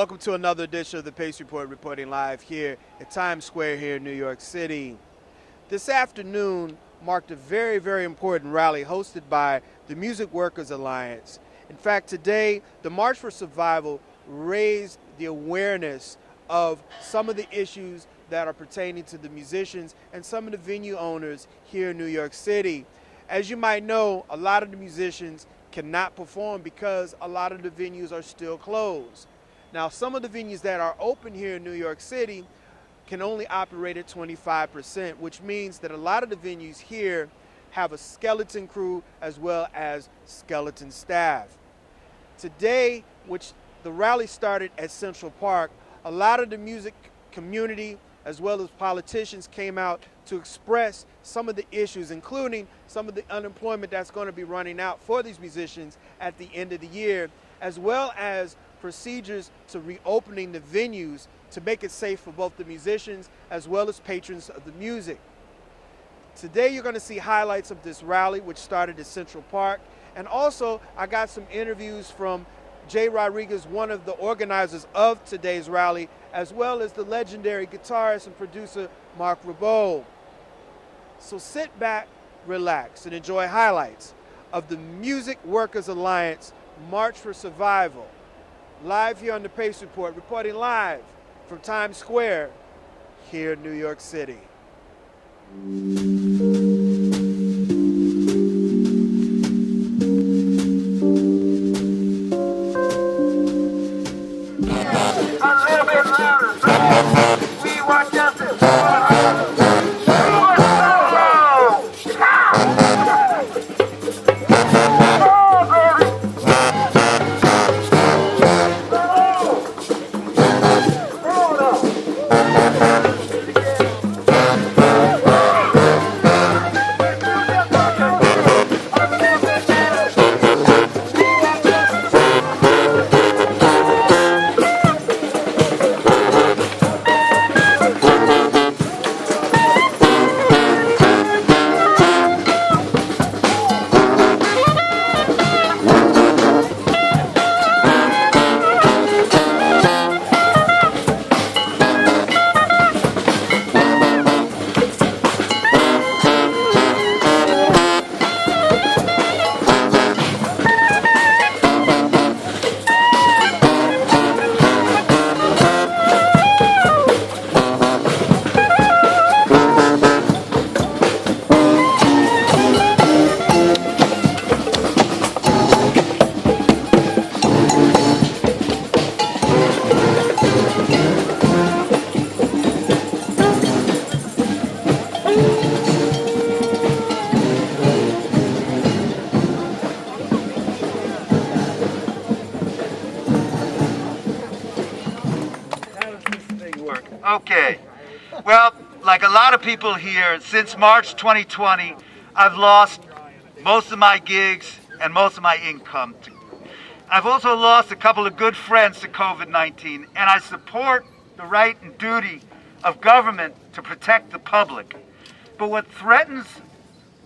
welcome to another edition of the Pace Report, reporting live here at Times Square here in New York City. This afternoon marked a very, very important rally hosted by the Music Workers Alliance. In fact, today, the March for Survival raised the awareness of some of the issues that are pertaining to the musicians and some of the venue owners here in New York City. As you might know, a lot of the musicians cannot perform because a lot of the venues are still closed. Now, some of the venues that are open here in New York City can only operate at 25%, which means that a lot of the venues here have a skeleton crew as well as skeleton staff. Today, which the rally started at Central Park, a lot of the music community as well as politicians came out to express some of the issues, including some of the unemployment that's going to be running out for these musicians at the end of the year, as well as procedures to reopening the venues to make it safe for both the musicians as well as patrons of the music. Today you're going to see highlights of this rally, which started at Central Park, and also I got some interviews from Jay Rodriguez, one of the organizers of today's rally, as well as the legendary guitarist and producer Mark Ribot. So sit back, relax, and enjoy highlights of the Music Workers Alliance March for Survival. Live here on the Pace Report, reporting live from Times Square here in New York City. We want justice. Okay, well, like a lot of people here, since March 2020, I've lost most of my gigs and most of my income. I've also lost a couple of good friends to COVID-19, and I support the right and duty of government to protect the public. But what threatens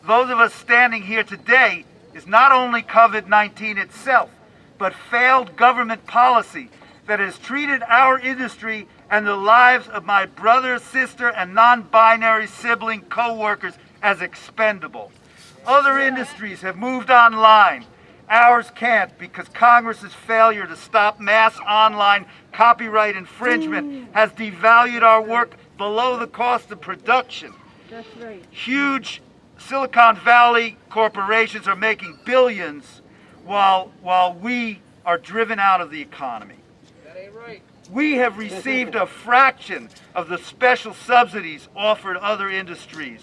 those of us standing here today is not only COVID-19 itself, but failed government policy that has treated our industry and the lives of my brother, sister, and non-binary sibling co-workers as expendable. Other industries have moved online. Ours can't because Congress's failure to stop mass online copyright infringement has devalued our work below the cost of production. That's right. Huge Silicon Valley corporations are making billions while we are driven out of the economy. We have received a fraction of the special subsidies offered other industries.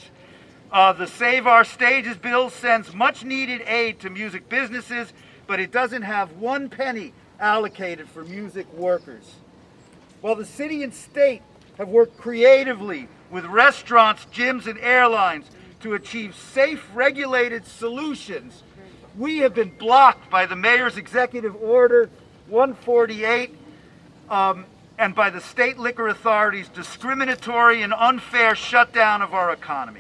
The Save Our Stages bill sends much needed aid to music businesses, but it doesn't have 1 penny allocated for music workers. While the city and state have worked creatively with restaurants, gyms, and airlines to achieve safe, regulated solutions, we have been blocked by the mayor's executive order 148 and by the state liquor authorities' discriminatory and unfair shutdown of our economy.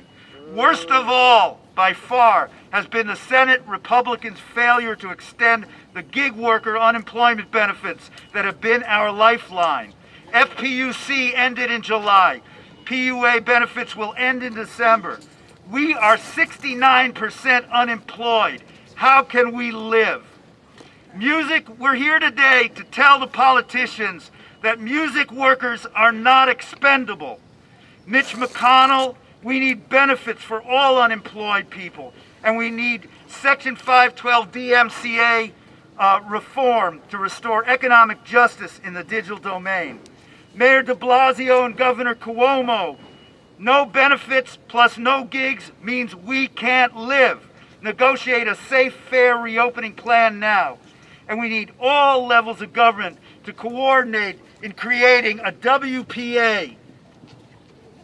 Worst of all, by far, has been the Senate Republicans' failure to extend the gig worker unemployment benefits that have been our lifeline. FPUC ended in July. PUA benefits will end in December. We are 69% unemployed. How can we live? We're here today to tell the politicians that music workers are not expendable. Mitch McConnell, we need benefits for all unemployed people, and we need Section 512 DMCA reform to restore economic justice in the digital domain. Mayor de Blasio and Governor Cuomo, no benefits plus no gigs means we can't live. Negotiate a safe, fair reopening plan now. And we need all levels of government to coordinate in creating a WPA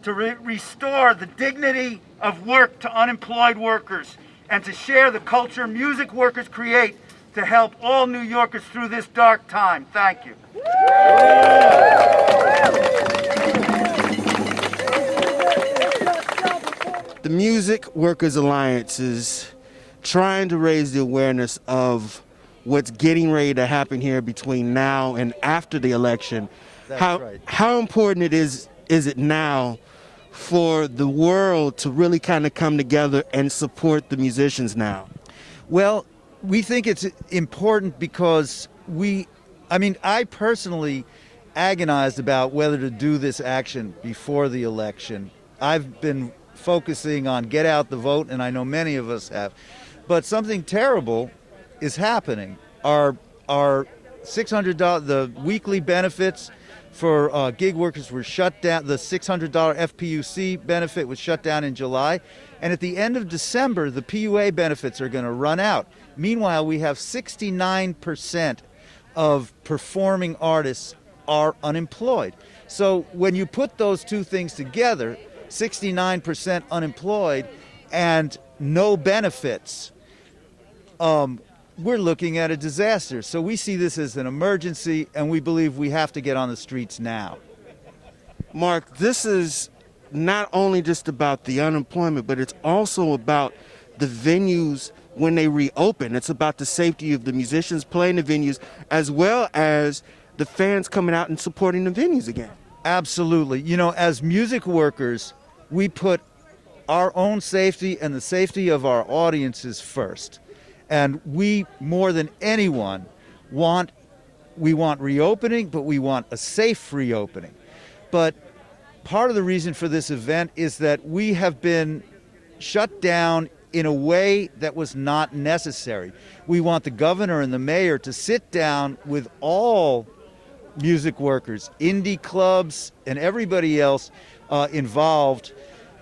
to restore the dignity of work to unemployed workers and to share the culture music workers create to help all New Yorkers through this dark time. Thank you. The Music Workers Alliance is trying to raise the awareness of what's getting ready to happen here between now and after the election. That's right. How important is it now for the world to really kind of come together and support the musicians now? Well, we think it's important because I personally agonized about whether to do this action before the election. I've been focusing on get out the vote, and I know many of us have. But something terrible is happening. Our $600, the weekly benefits for gig workers were shut down. The $600 FPUC benefit was shut down in July. And at the end of December, the PUA benefits are going to run out. Meanwhile, we have 69% of performing artists are unemployed. So when you put those two things together, 69% unemployed and no benefits, we're looking at a disaster. So we see this as an emergency, and we believe we have to get on the streets now. Mark, this is not only just about the unemployment, but it's also about the venues when they reopen. It's about the safety of the musicians playing the venues, as well as the fans coming out and supporting the venues again. Absolutely. You know, as music workers, we put our own safety and the safety of our audiences first. And we, more than anyone, want reopening, but we want a safe reopening. But part of the reason for this event is that we have been shut down in a way that was not necessary. We want the governor and the mayor to sit down with all music workers, indie clubs, and everybody else involved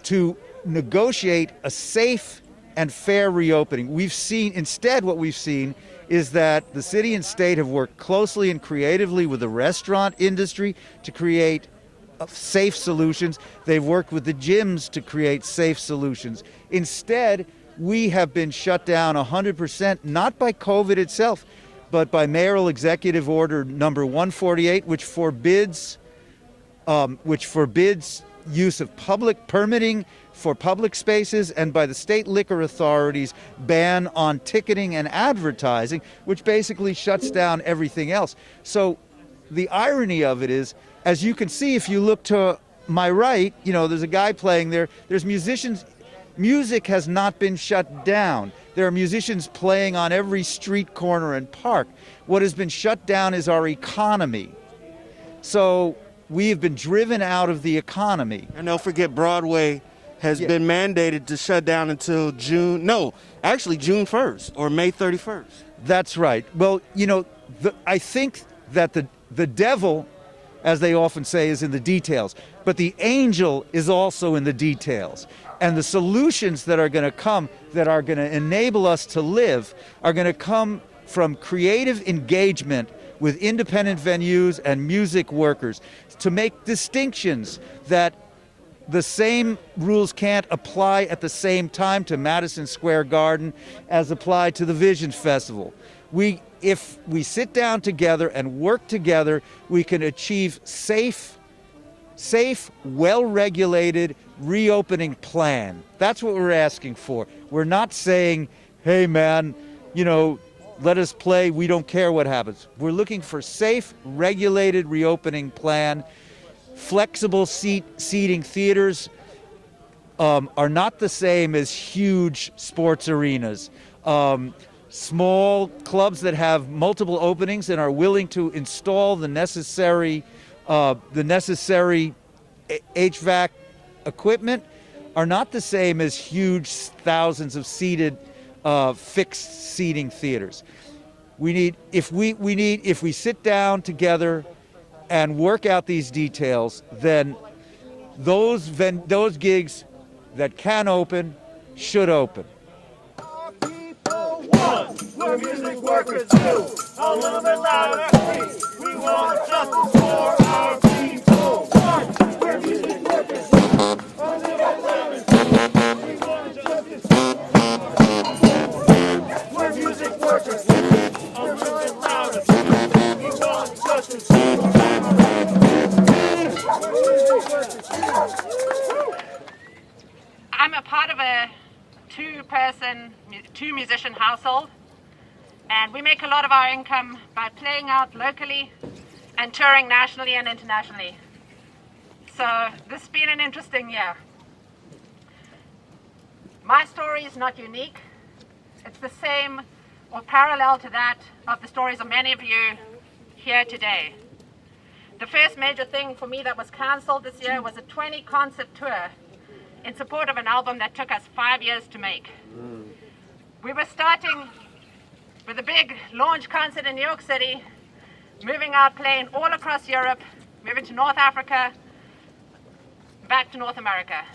to negotiate a safe and fair reopening. What we've seen is that the city and state have worked closely and creatively with the restaurant industry to create safe solutions. They've worked with the gyms to create safe solutions. Instead, we have been shut down 100%, not by COVID itself, but by mayoral executive order number 148, which forbids use of public permitting for public spaces, and by the state liquor authorities ban on ticketing and advertising, which basically shuts down everything else. So the irony of it is, as you can see if you look to my right, you know, there's a guy playing there. There's musicians. Music has not been shut down. There are musicians playing on every street corner and park. What has been shut down is our economy. So we have been driven out of the economy. And don't forget, Broadway has been mandated to shut down until June 1st or May 31st. That's right. Well, you know, I think that the devil, as they often say, is in the details. But the angel is also in the details. And the solutions that are going to come, that are going to enable us to live, are going to come from creative engagement with independent venues and music workers to make distinctions that the same rules can't apply at the same time to Madison Square Garden as apply to the Vision Festival. If we sit down together and work together, we can achieve safe, well-regulated reopening plan. That's what we're asking for. We're not saying, hey man, let us play, we don't care what happens. We're looking for safe, regulated reopening plan. Flexible seating theaters are not the same as huge sports arenas. Small clubs that have multiple openings and are willing to install the necessary HVAC equipment are not the same as huge thousands of seated fixed seating theaters. If we sit down together and work out these details, then those gigs that can open should open. We're music workers too, a little bit louder, please. We want justice for our people. One, we're music workers too, a little bit louder, please. We want justice for our people. We're music workers too, a little bit louder, please. We want justice for our people. We're music workers too. I'm a part of a two-musician household, and we make a lot of our income by playing out locally and touring nationally and internationally. So this has been an interesting year. My story is not unique. It's the same or parallel to that of the stories of many of you here today. The first major thing for me that was cancelled this year was a 20-concert tour in support of an album that took us 5 years to make. We were starting with a big launch concert in New York City, moving out playing all across Europe, moving to North Africa, back to North America.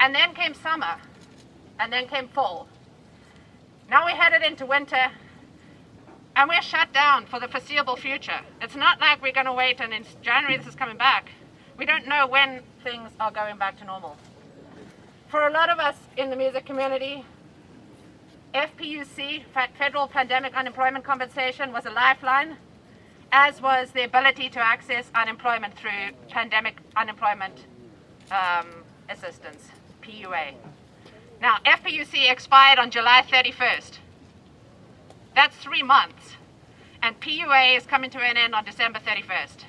And then came summer, and then came fall. Now we're headed into winter, and we're shut down for the foreseeable future. It's not like we're going to wait and in January this is coming back. We don't know when things are going back to normal. For a lot of us in the music community, FPUC, Federal Pandemic Unemployment Compensation, was a lifeline, as was the ability to access unemployment through Pandemic Unemployment Assistance, PUA. Now, FPUC expired on July 31st. That's 3 months. And PUA is coming to an end on December 31st.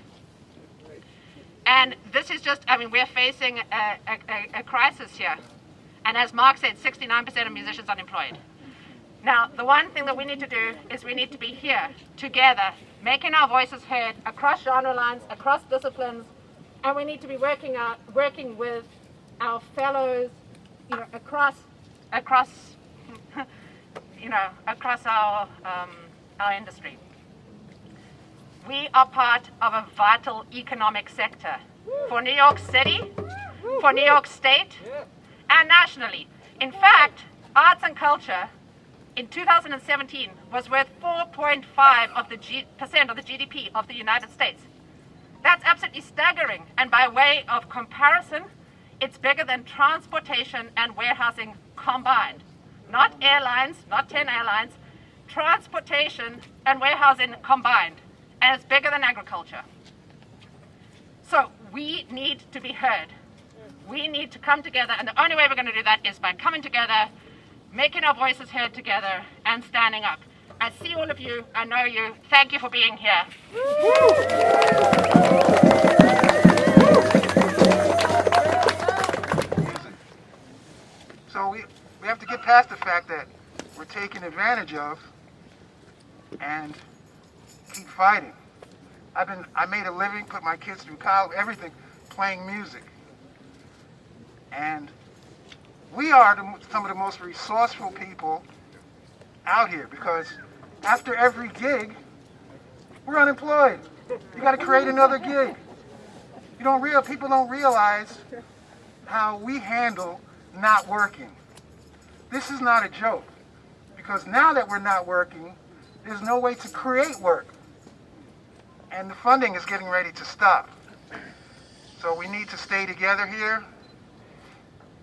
And this is just, we're facing a crisis here. And as Mark said, 69% of musicians unemployed. Now, the one thing that we need to do is we need to be here together, making our voices heard across genre lines, across disciplines, and we need to be working with our fellows, across our industry. We are part of a vital economic sector for New York City, for New York State, and nationally. In fact, arts and culture in 2017 was worth 4.5% of the GDP of the United States. That's absolutely staggering. And by way of comparison, it's bigger than transportation and warehousing combined. Not airlines, not 10 airlines, transportation and warehousing combined. And it's bigger than agriculture. So we need to be heard. We need to come together, and the only way we're going to do that is by coming together, making our voices heard together, and standing up. I see all of you, I know you. Thank you for being here. So we have to get past the fact that we're taken advantage of and keep fighting. I made a living, put my kids through college, everything, playing music. And we are some of the most resourceful people out here, because after every gig, we're unemployed. You got to create another gig. People don't realize how we handle not working. This is not a joke, because now that we're not working, there's no way to create work. And the funding is getting ready to stop. So we need to stay together here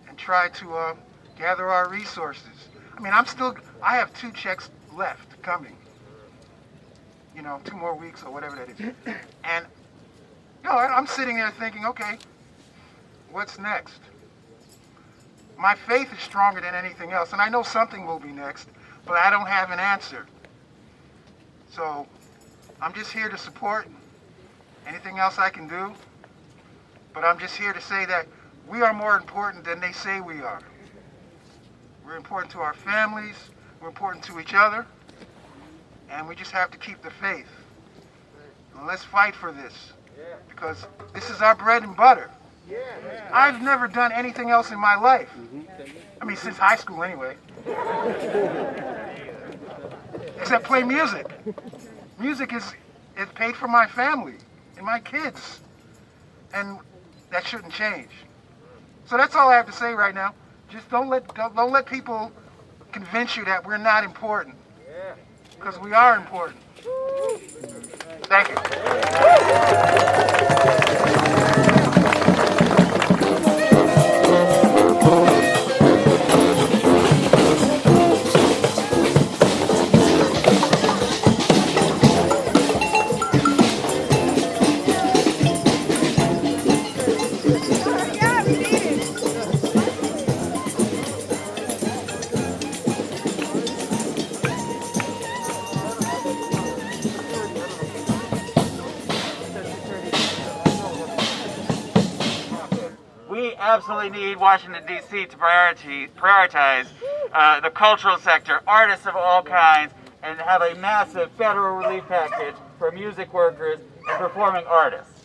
and try to gather our resources. I have 2 checks left coming. 2 more weeks or whatever that is. And I'm sitting there thinking, okay, What's next? My faith is stronger than anything else, and I know something will be next, but I don't have an answer. So I'm just here to support anything else I can do, but I'm just here to say that we are more important than they say we are. We're important to our families, we're important to each other, and we just have to keep the faith. And let's fight for this, because this is our bread and butter. I've never done anything else in my life. I mean, since high school anyway. Except play music. Music is paid for my family and my kids. And that shouldn't change. So that's all I have to say right now. Just don't let people convince you that we're not important. Because we are important. Thank you. We absolutely need Washington, D.C. to prioritize the cultural sector, artists of all kinds, and have a massive federal relief package for music workers and performing artists.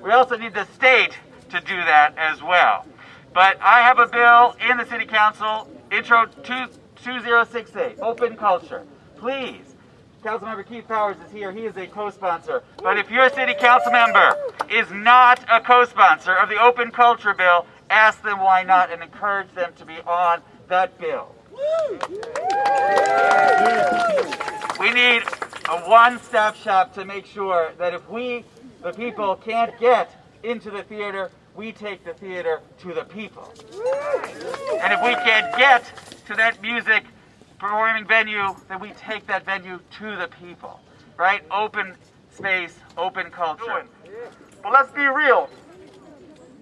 We also need the state to do that as well. But I have a bill in the City Council, Intro 2068, Open Culture. Please, Councilmember Keith Powers is here. He is a co-sponsor. But if your city council member is not a co-sponsor of the Open Culture Bill, ask them why not and encourage them to be on that bill. We need a one-stop shop to make sure that if we, the people, can't get into the theater, we take the theater to the people. And if we can't get to that music performing venue, then we take that venue to the people, right? Open space, open culture. But let's be real.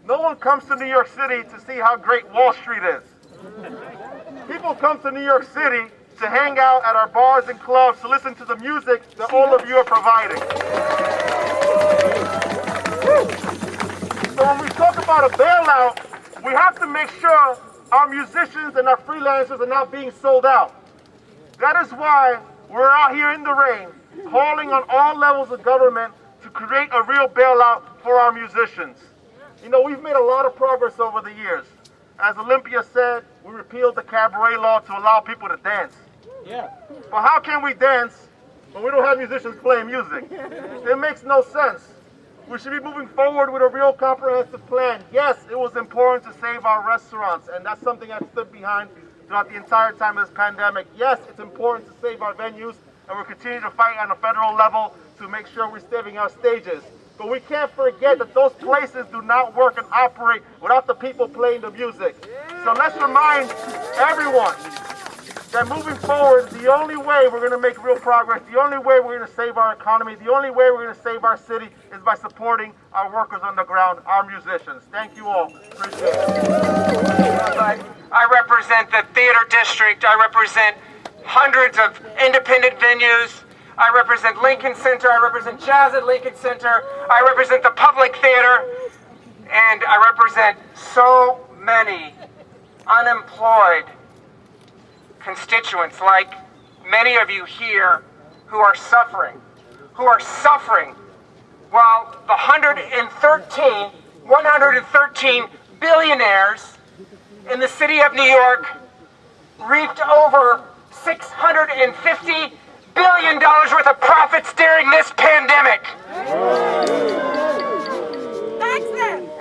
No one comes to New York City to see how great Wall Street is. People come to New York City to hang out at our bars and clubs to listen to the music that all of you are providing. So when we talk about a bailout, we have to make sure our musicians and our freelancers are not being sold out. That is why we're out here in the rain, calling on all levels of government to create a real bailout for our musicians. You know, we've made a lot of progress over the years. As Olympia said, we repealed the cabaret law to allow people to dance. But how can we dance when we don't have musicians playing music? It makes no sense. We should be moving forward with a real comprehensive plan. Yes, it was important to save our restaurants, and that's something I've stood behind throughout the entire time of this pandemic. Yes, it's important to save our venues, and we're continuing to fight on a federal level to make sure we're saving our stages. But we can't forget that those places do not work and operate without the people playing the music. So let's remind everyone that moving forward, the only way we're going to make real progress, the only way we're going to save our economy, the only way we're going to save our city is by supporting our workers on the ground, our musicians. Thank you all. Appreciate it. I represent the theater district. I represent hundreds of independent venues. I represent Lincoln Center. I represent Jazz at Lincoln Center. I represent the Public Theater. And I represent so many unemployed constituents, like many of you here, who are suffering while the 113 billionaires in the city of New York reaped over $650 billion worth of profits during this pandemic.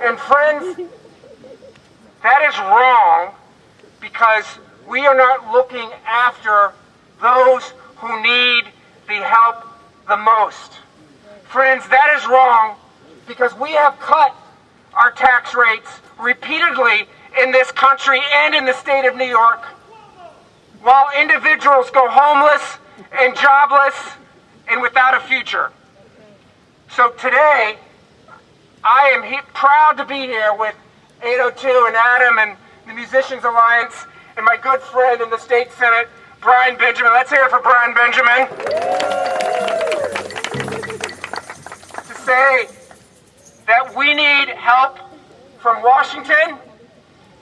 And friends, that is wrong, because we are not looking after those who need the help the most. Friends, that is wrong, because we have cut our tax rates repeatedly in this country and in the state of New York, while individuals go homeless and jobless and without a future. So today, I am proud to be here with 802 and Adam and the Musicians Alliance and my good friend in the state senate, Brian Benjamin. Let's hear it for Brian Benjamin. To say that we need help from Washington,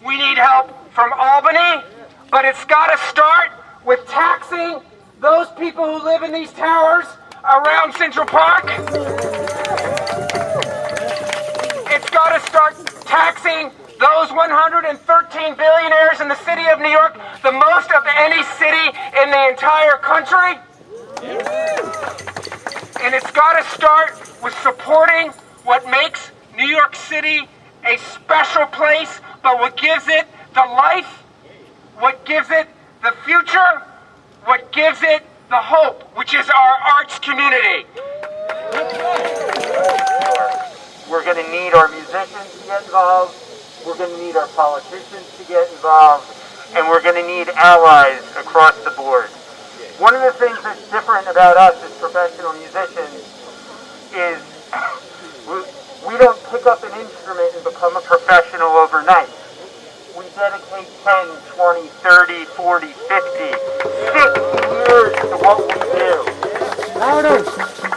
we need help from Albany, but it's got to start with taxing those people who live in these towers around Central Park. It's got to start taxing those 113 billionaires in the city of New York, the most of any city in the entire country. And it's got to start with supporting what makes New York City a special place, but what gives it the life, what gives it the future, what gives it the hope, which is our arts community. We're going to need our musicians to get involved, we're going to need our politicians to get involved, and we're going to need allies across the board. One of the things that's different about us as professional musicians is we don't pick up an instrument and become a professional overnight. We dedicate 10, 20, 30, 40, 50, 60 years to what we do. Louder!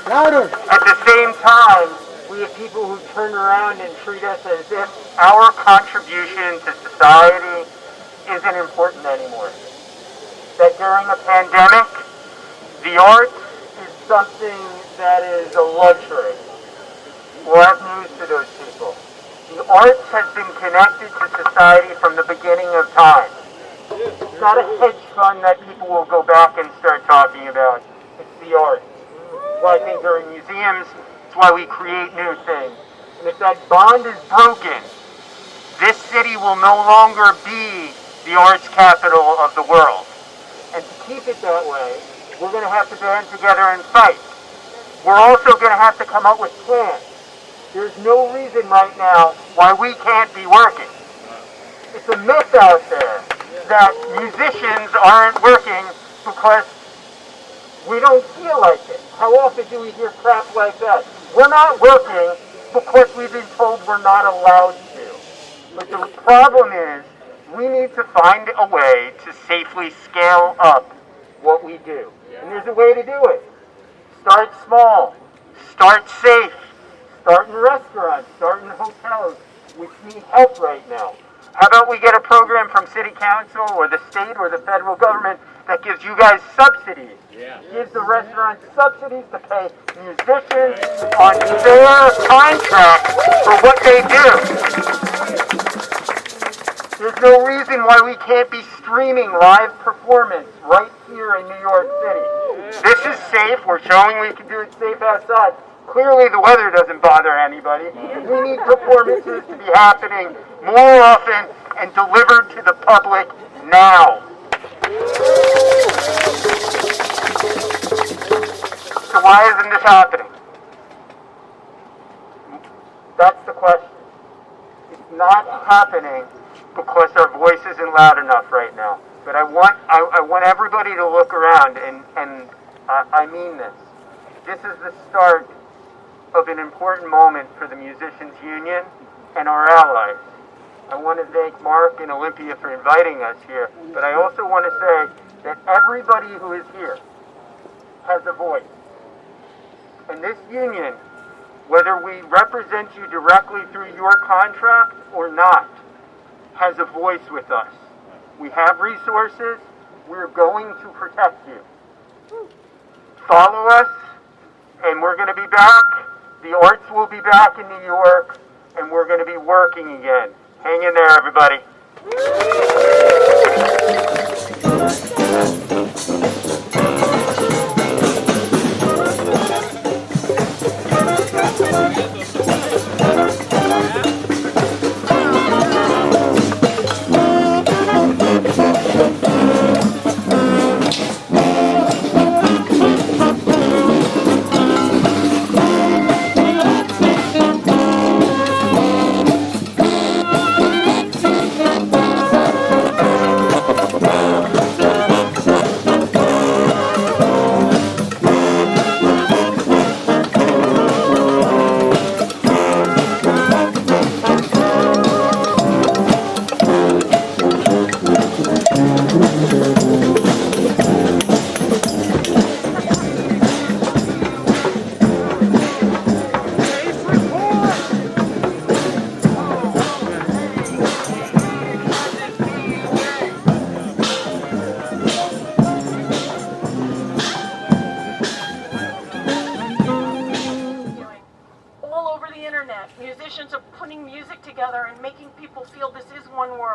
Louder! At the same time, we have people who turn around and treat us as if our contribution to society isn't important anymore. That during a pandemic, the arts is something that is a luxury. Well, I have news to those people. The arts has been connected to society from the beginning of time. It's not a hedge fund that people will go back and start talking about. It's the arts. It's why things are in museums. It's why we create new things. And if that bond is broken, this city will no longer be the arts capital of the world. And to keep it that way, we're going to have to band together and fight. We're also going to have to come up with plans. There's no reason right now why we can't be working. It's a myth out there that musicians aren't working because we don't feel like it. How often do we hear crap like that? We're not working because we've been told we're not allowed to. But the problem is we need to find a way to safely scale up what we do. And there's a way to do it. Start small. Start safe. Start in restaurants, start in hotels, which need help right now. How about we get a program from city council or the state or the federal government that gives you guys subsidies? Gives the restaurants subsidies to pay musicians on fair contracts for what they do. There's no reason why we can't be streaming live performance right here in New York City. This is safe. We're showing we can do it safe outside. Clearly the weather doesn't bother anybody. We need performances to be happening more often and delivered to the public now. So why isn't this happening? That's the question. It's not happening because our voice isn't loud enough right now. But I want everybody to look around, and I mean this. This is the start of an important moment for the Musicians Union and our allies. I want to thank Mark and Olympia for inviting us here, but I also want to say that everybody who is here has a voice. And this union, whether we represent you directly through your contract or not, has a voice with us. We have resources. We're going to protect you. Follow us, and we're going to be back. The arts will be back in New York, and we're going to be working again. Hang in there, everybody.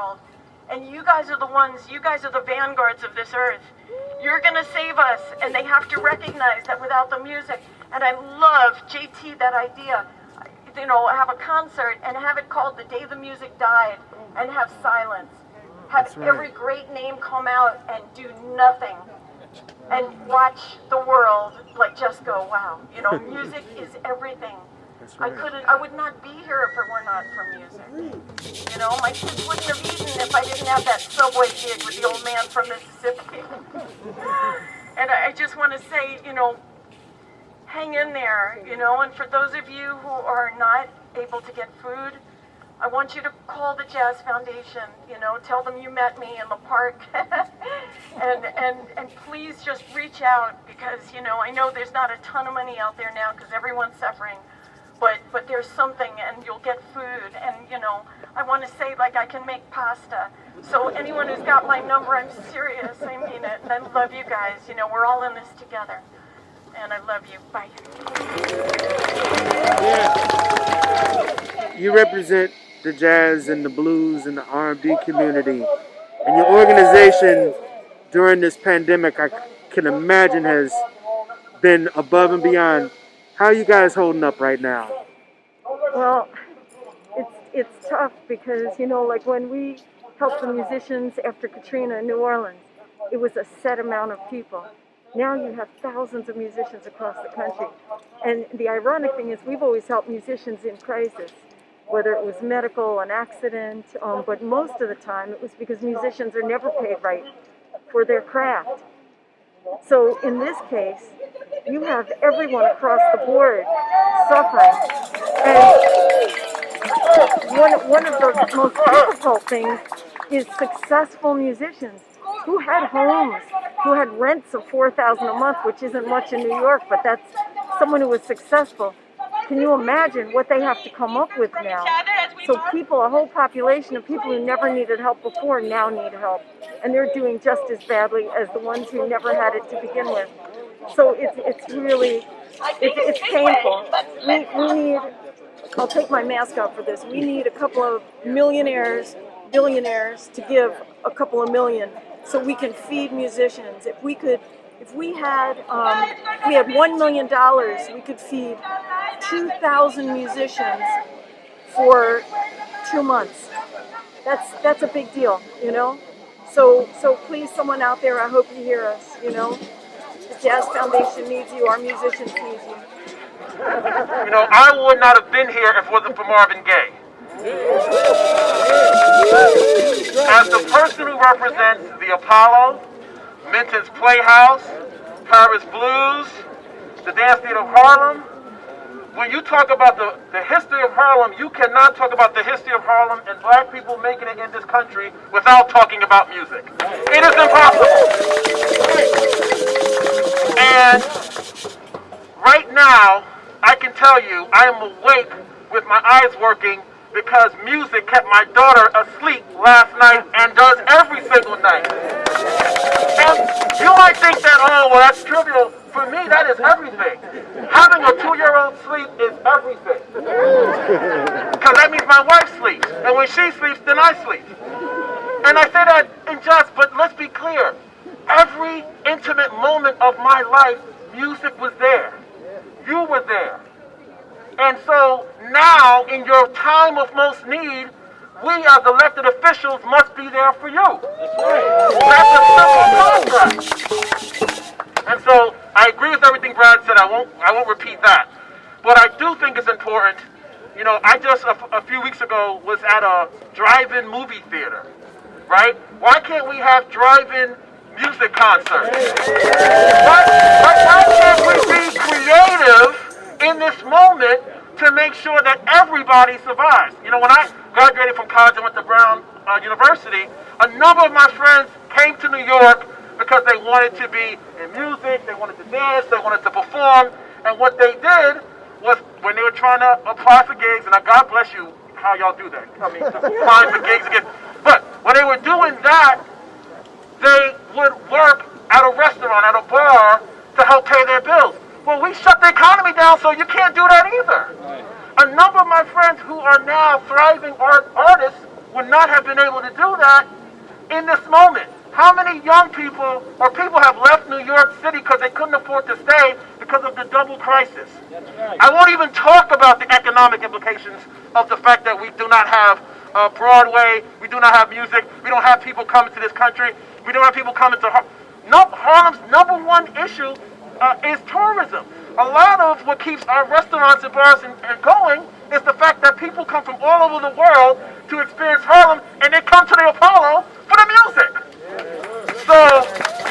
world. And you guys are the ones, you guys are the vanguards of this earth. You're gonna save us, and they have to recognize that without the music. And I love, JT, that idea, you know, have a concert and have it called The Day the Music Died, and have silence. Have every great name come out and do nothing. And watch the world like just go, wow. You know, music is everything. I would not be here if it were not for music. You know, my kids wouldn't have eaten if I didn't have that Subway gig with the old man from Mississippi. And I just want to say, you know, hang in there, you know, and for those of you who are not able to get food, I want you to call the Jazz Foundation, you know, tell them you met me in the park, and please just reach out, because, you know, I know there's not a ton of money out there now because everyone's suffering, but there's something, and you'll get food, and, you know, I want to say, like, I can make pasta. So anyone who's got my number, I'm serious, I mean it, and I love you guys, you know, we're all in this together, and I love you, bye. You represent the jazz and the blues and the R&B community, and your organization during this pandemic, I can imagine, has been above and beyond. How are you guys holding up right now? Well, it's tough because, you know, like when we helped the musicians after Katrina in New Orleans, it was a set amount of people. Now you have thousands of musicians across the country. And the ironic thing is we've always helped musicians in crisis, whether it was medical, an accident, but most of the time it was because musicians are never paid right for their craft. So in this case, you have everyone across the board suffering. And one of the most difficult things is successful musicians who had homes, who had rents of $4,000 a month, which isn't much in New York, but that's someone who was successful. Can you imagine what they have to come up with now? So people, a whole population of people who never needed help before now need help. And they're doing just as badly as the ones who never had it to begin with. So it's really, it's painful. We need, I'll take my mask off for this, we need a couple of millionaires, billionaires to give a couple of million so we can feed musicians. If we had $1 million, we could feed 2,000 musicians for 2 months. That's a big deal, you know? So please, someone out there, I hope you hear us, you know? The Jazz Foundation needs you, our musicians need you. You know, I would not have been here if it wasn't for Marvin Gaye. As the person who represents the Apollo, Minton's Playhouse, Paris Blues, the Dance Theater of Harlem, when you talk about the history of Harlem, you cannot talk about the history of Harlem and black people making it in this country without talking about music. It is impossible. And right now, I can tell you, I am awake with my eyes working because music kept my daughter asleep last night and does every single night. And you might think that, oh, well, that's trivial. For me, that is everything. Having a 2-year-old sleep is everything. Because that means my wife sleeps. And when she sleeps, then I sleep. And I say that in jest, but let's be clear. Every intimate moment of my life, music was there. You were there. And so now, in your time of most need, we as elected officials must be there for you. That's a simple contract. And so I agree with everything Brad said. I won't repeat that. But I do think it's important. You know, I just a few weeks ago was at a drive-in movie theater, right? Why can't we have drive-in music concerts? Why can't we be creative in this moment to make sure that everybody survives? You know, when I graduated from college and went to Brown University, a number of my friends came to New York because they wanted to be in music, they wanted to dance, they wanted to perform, and what they did was when they were trying to apply for gigs, and God bless you how y'all do that, I mean, to apply for gigs again, but when they were doing that, they would work at a restaurant, at a bar, to help pay their bills. Well, we shut the economy down, so you can't do that either. Right. A number of my friends who are now thriving artists would not have been able to do that in this moment. How many young people or people have left New York City because they couldn't afford to stay because of the double crisis? I won't even talk about the economic implications of the fact that we do not have Broadway, we do not have music, we don't have people coming to this country, we don't have people coming to Harlem. Harlem's number one issue is tourism. A lot of what keeps our restaurants and bars and going is the fact that people come from all over the world to experience Harlem, and they come to the Apollo for the music. So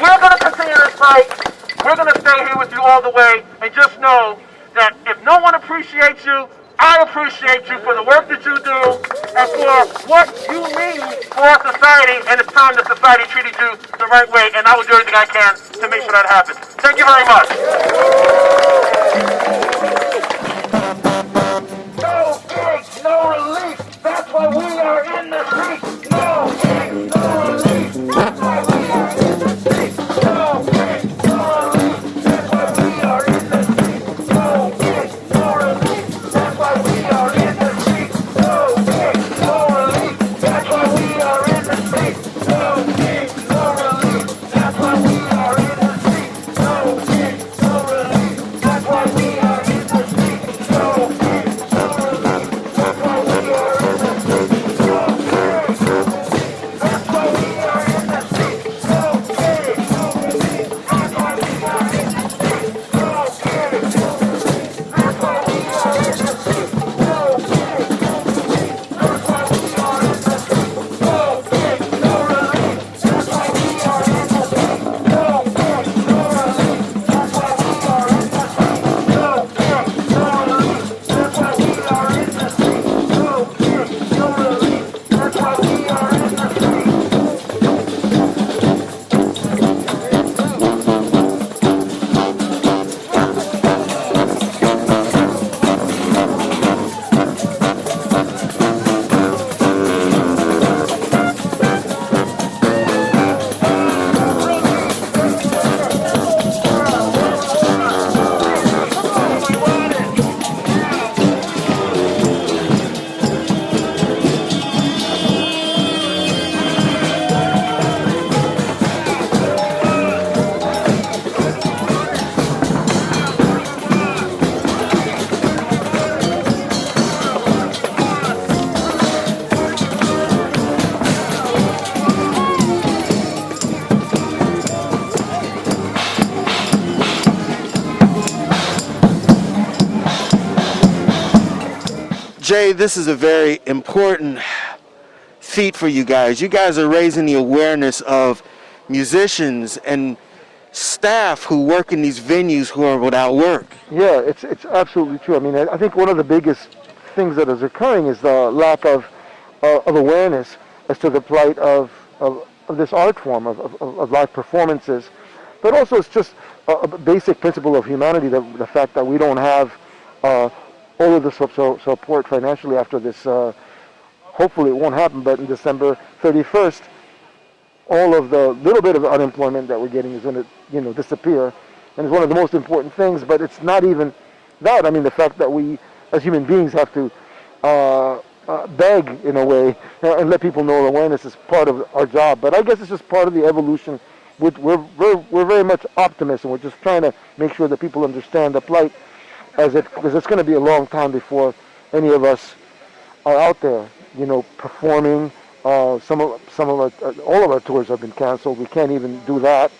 we're going to continue this fight. We're going to stay here with you all the way, and just know that if no one appreciates you, I appreciate you for the work that you do and for what you mean for our society, and it's time that society treated you the right way, and I will do everything I can to make sure that happens. Thank you very much. No gigs, no relief. That's why we are in the streets. No gigs, no relief. That's why we are in the streets. No gigs, no relief. That's why we are in the streets. No gigs, no relief. That's why we are in the streets. No gigs, no relief. That's why we are in the streets. No gigs, no relief. That's why we are in the streets. No gigs, no relief. That's why we are in the streets. No gigs, no relief. That's why we are in the streets. No gigs, that's why we are in the streets. No gigs, that's why we are in the streets. No gigs, that's why we are in the streets. No gigs, that's why we are in the streets. No gigs, no relief. That's why we are in the streets. No gigs, no relief. That's why we are in the streets. No gigs, no relief. That's why we are in the streets. No gigs, no relief. That's why we are in the streets. Jay, this is a very important feat for you guys. You guys are raising the awareness of musicians and staff who work in these venues who are without work. Yeah, it's absolutely true. I mean, I think one of the biggest things that is occurring is the lack of awareness as to the plight of this art form, of live performances. But also it's just a basic principle of humanity, the fact that we don't have all of the support financially after this. Hopefully it won't happen, but in December 31st, all of the little bit of unemployment that we're getting is going to, disappear. And it's one of the most important things, but it's not even that. I mean, the fact that we, as human beings, have to beg, in a way, and let people know awareness is part of our job. But I guess it's just part of the evolution. We're very much optimists, and we're just trying to make sure that people understand the plight, because it's going to be a long time before any of us are out there, performing. All of our tours have been canceled. We can't even do that.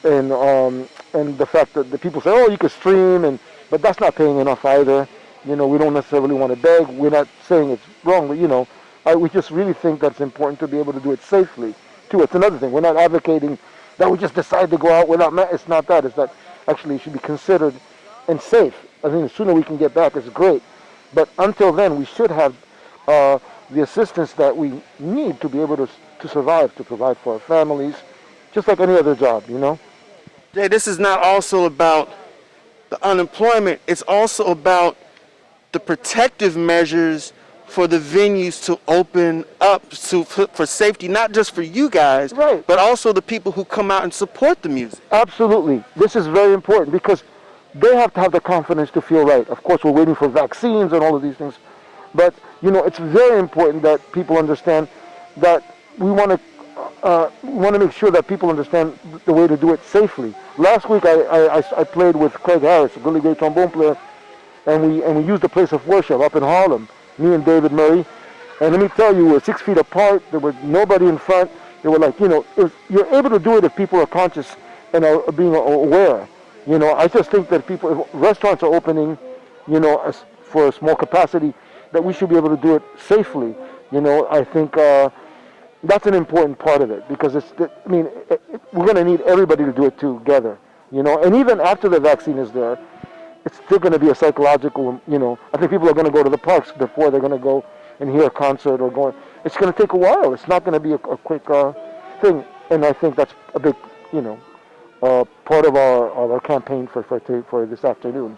And the fact that the people say, oh, you can stream, but that's not paying enough either. We don't necessarily want to beg. We're not saying it's wrong, but we just really think that it's important to be able to do it safely too. It's another thing. We're not advocating that we just decide to go out without masks. It's not that. It's that actually it should be considered and safe. I think the sooner we can get back, it's great. But until then, we should have the assistance that we need to be able to survive, to provide for our families, just like any other job, Jay, this is not also about the unemployment. It's also about the protective measures for the venues to open up for safety, not just for you guys, right, but also the people who come out and support the music. Absolutely. This is very important because they have to have the confidence to feel right. Of course, we're waiting for vaccines and all of these things, but it's very important that people understand that we want to make sure that people understand the way to do it safely. Last week I played with Craig Harris, a really great trombone player, and we used the place of worship up in Harlem, me and David Murray. And let me tell you, we were 6 feet apart. There was nobody in front. They were like, you're able to do it if people are conscious and are being aware. I just think that if restaurants are opening, for a small capacity, that we should be able to do it safely. I think that's an important part of it, because we're going to need everybody to do it together. And even after the vaccine is there, it's still going to be a psychological. I think people are going to go to the parks before they're going to go and hear a concert or going. It's going to take a while. It's not going to be a quick thing. And I think that's a big, part of our campaign for this afternoon.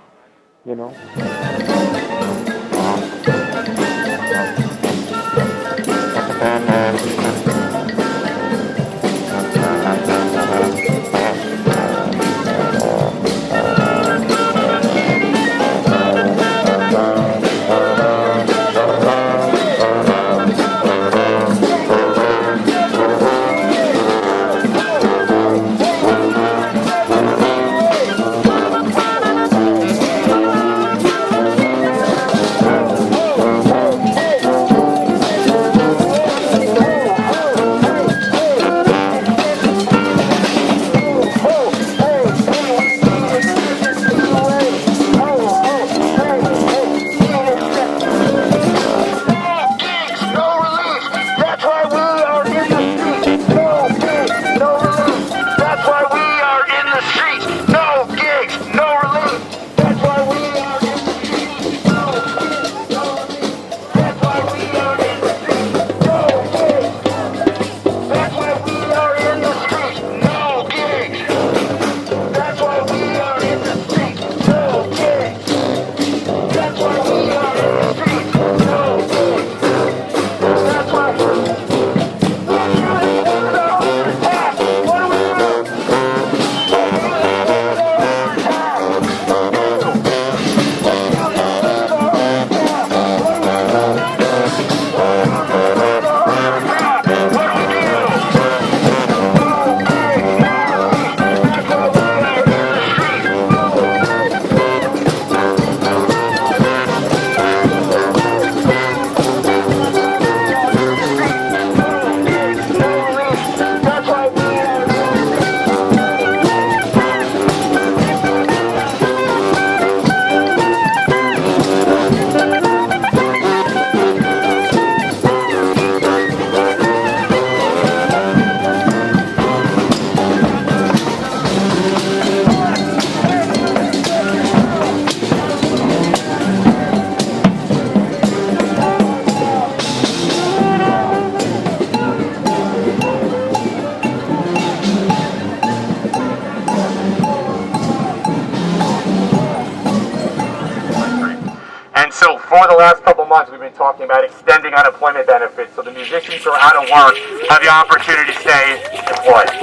For the last couple months, we've been talking about extending unemployment benefits so the musicians who are out of work have the opportunity to stay employed.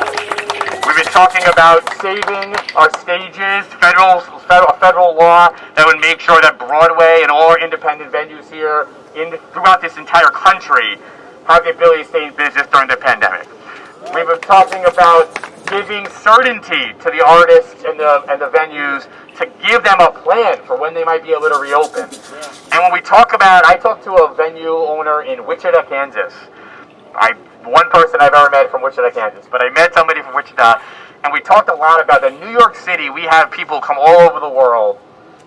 We've been talking about saving our stages, federal law that would make sure that Broadway and all our independent venues here throughout this entire country have the ability to stay in business during the pandemic. We've been talking about giving certainty to the artists and the venues to give them a plan for when they might be able to reopen. And when we talk about, I talked to a venue owner in Wichita, Kansas. One person I've ever met from Wichita, Kansas, but I met somebody from Wichita, and we talked a lot about that. New York City, we have people come all over the world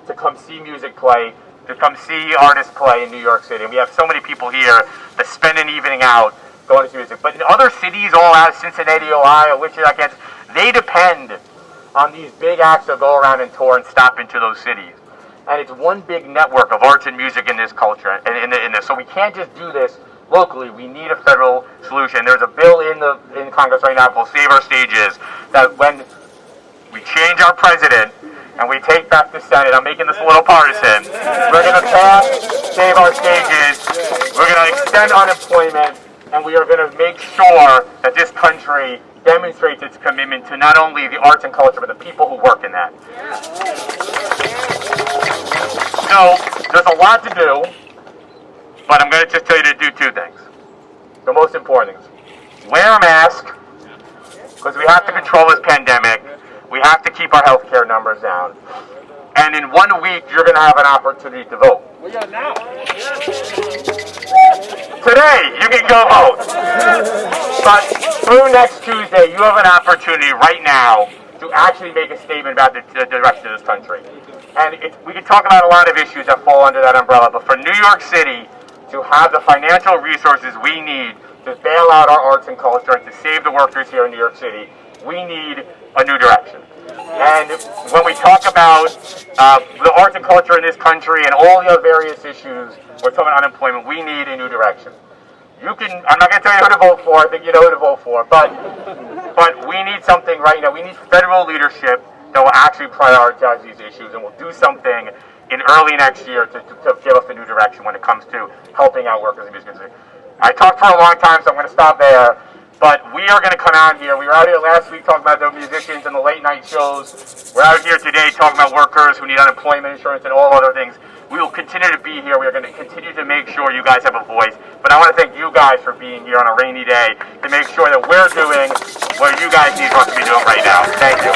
to come see music play, to come see artists play in New York City. And we have so many people here that spend an evening out going to see music. But in other cities, all out, Cincinnati, Ohio, Wichita, Kansas, they depend on these big acts that go around and tour and stop into those cities. And it's one big network of arts and music in this culture, and in this. So we can't just do this locally. We need a federal solution. There's a bill in Congress right now called Save Our Stages, that when we change our president and we take back the Senate, I'm making this a little partisan, we're going to pass Save Our Stages, we're going to extend unemployment, and we are going to make sure that this country demonstrates its commitment to not only the arts and culture, but the people who work in that. So, there's a lot to do. But I'm going to just tell you to do two things. The most important things. Wear a mask, because we have to control this pandemic. We have to keep our healthcare numbers down. And in 1 week, you're going to have an opportunity to vote. Today, you can go vote. But through next Tuesday, you have an opportunity right now to actually make a statement about the direction of this country. And we can talk about a lot of issues that fall under that umbrella, but for New York City to have the financial resources we need to bail out our arts and culture and to save the workers here in New York City, we need a new direction. And when we talk about the arts and culture in this country and all the other various issues, we're talking about unemployment, we need a new direction. I'm not going to tell you who to vote for, I think you know who to vote for, but we need something right now. We need federal leadership that will actually prioritize these issues, and will do something in early next year to give us a new direction when it comes to helping out workers in music industry. I talked for a long time, so I'm going to stop there. But we are going to come out here. We were out here last week talking about the musicians and the late night shows. We're out here today talking about workers who need unemployment insurance and all other things. We will continue to be here. We are going to continue to make sure you guys have a voice. But I want to thank you guys for being here on a rainy day to make sure that we're doing what you guys need us to be doing right now. Thank you.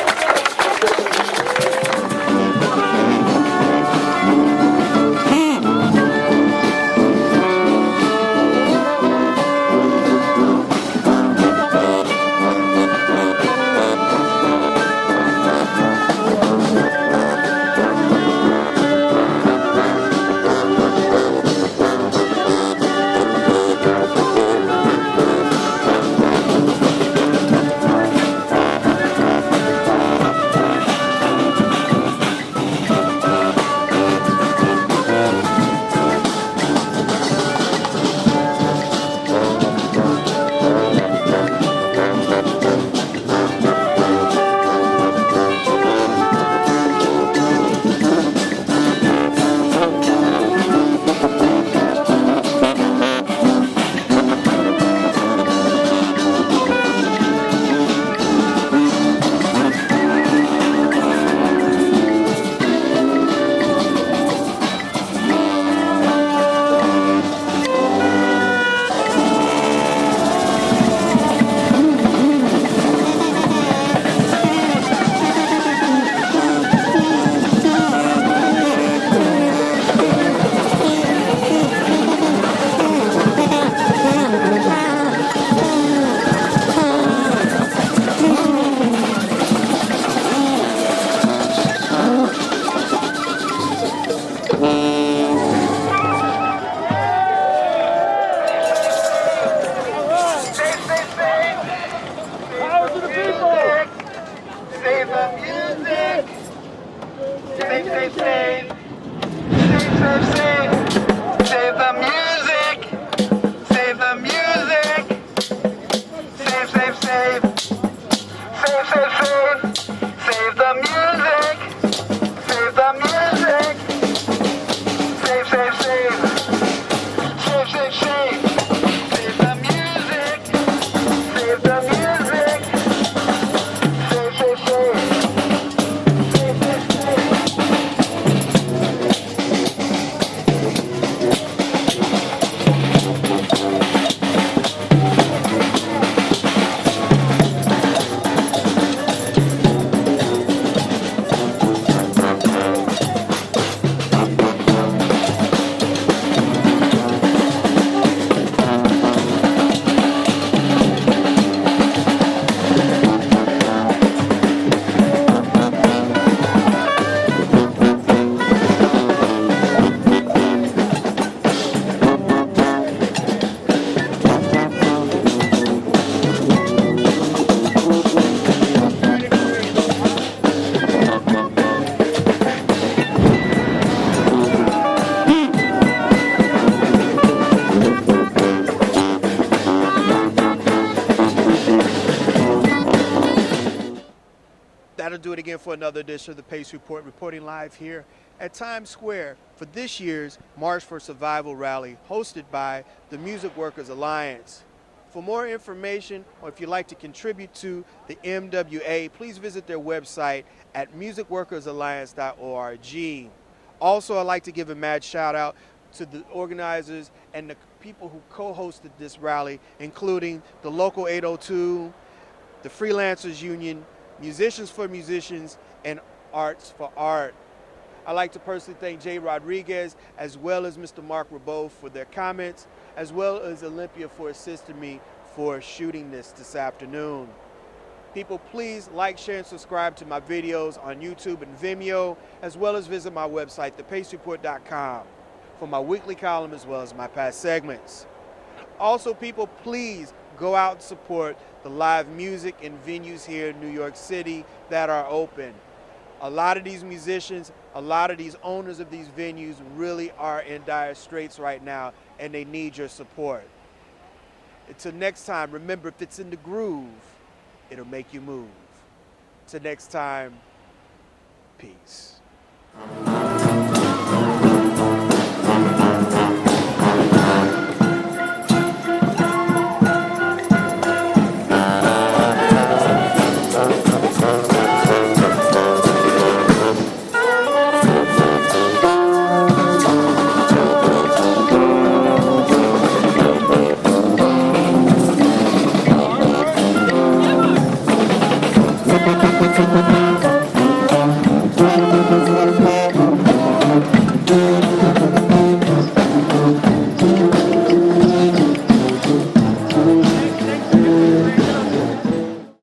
That'll do it again for another edition of the Pace Report, reporting live here at Times Square for this year's March for Survival rally hosted by the Music Workers Alliance. For more information, or if you'd like to contribute to the MWA, please visit their website at musicworkersalliance.org. Also, I'd like to give a mad shout out to the organizers and the people who co-hosted this rally, including the local 802, the Freelancers Union, Musicians for Musicians, and Arts for Art. I'd like to personally thank Jay Rodriguez as well as Mr. Mark Rabeau for their comments, as well as Olympia for assisting me for shooting this afternoon. People, please like, share, and subscribe to my videos on YouTube and Vimeo, as well as visit my website, thepacereport.com, for my weekly column as well as my past segments. Also, people, please go out and support the live music and venues here in New York City that are open. A lot of these musicians, a lot of these owners of these venues really are in dire straits right now, and they need your support. Until next time, remember, if it's in the groove, it'll make you move. Till next time, peace. Thank you.